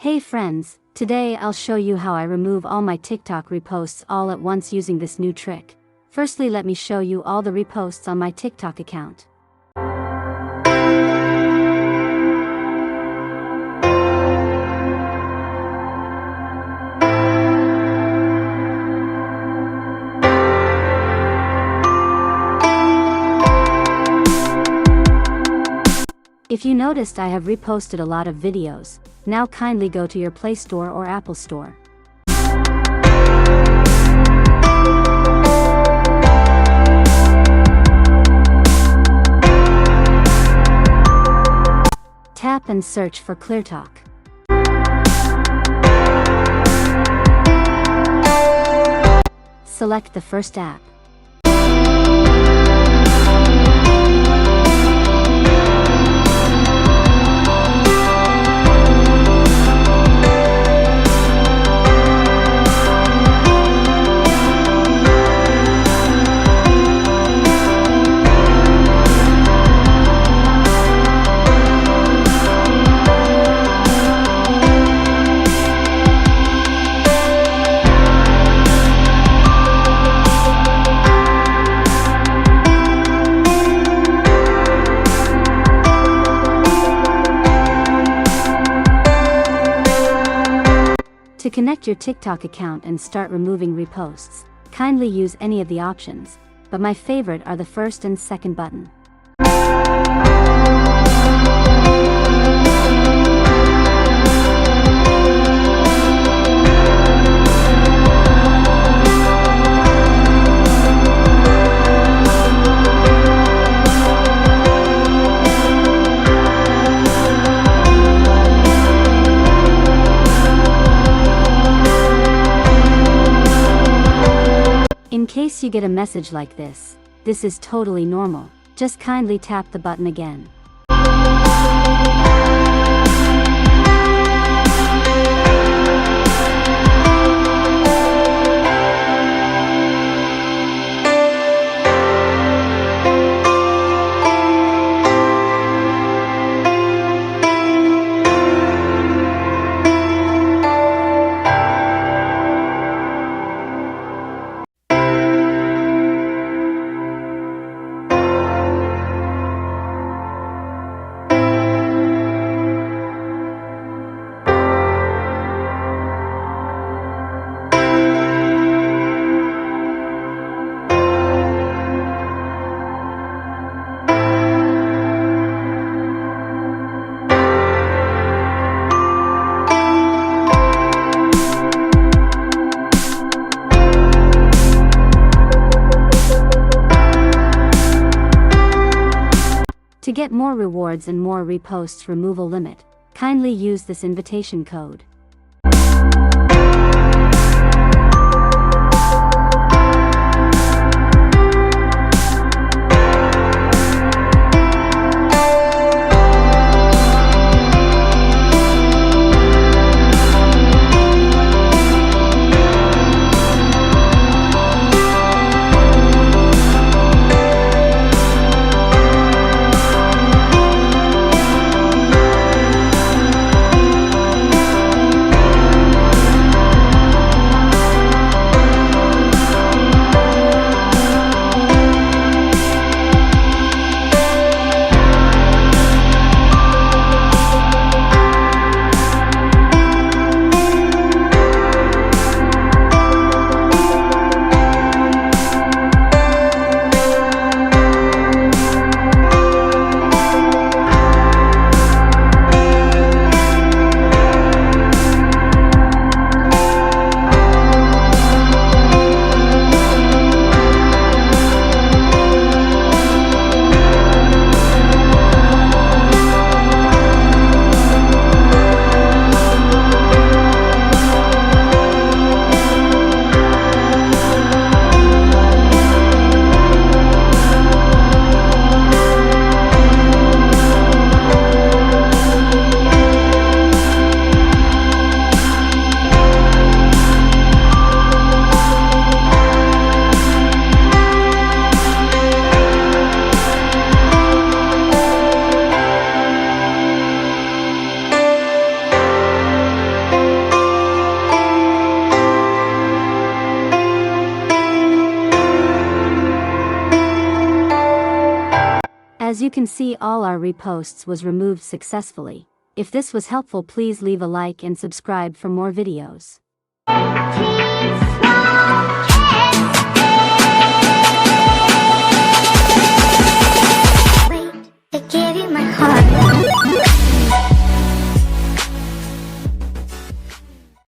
Hey friends, today I'll show you how I remove all my TikTok reposts all at once using this new trick. Firstly, let me show you all the reposts on my TikTok account. If you noticed, I have reposted a lot of videos. Now kindly go to your Play Store or Apple Store. Tap and search for ClearTalk. Select the first app. To connect your TikTok account and start removing reposts, kindly use any of the options, but my favorite are the first and second button. In case you get a message like this is totally normal. Just kindly tap the button again. To get more rewards and more reposts removal limit, kindly use this invitation code. As you can see, all our reposts was removed successfully. If this was helpful, please leave a like and subscribe for more videos.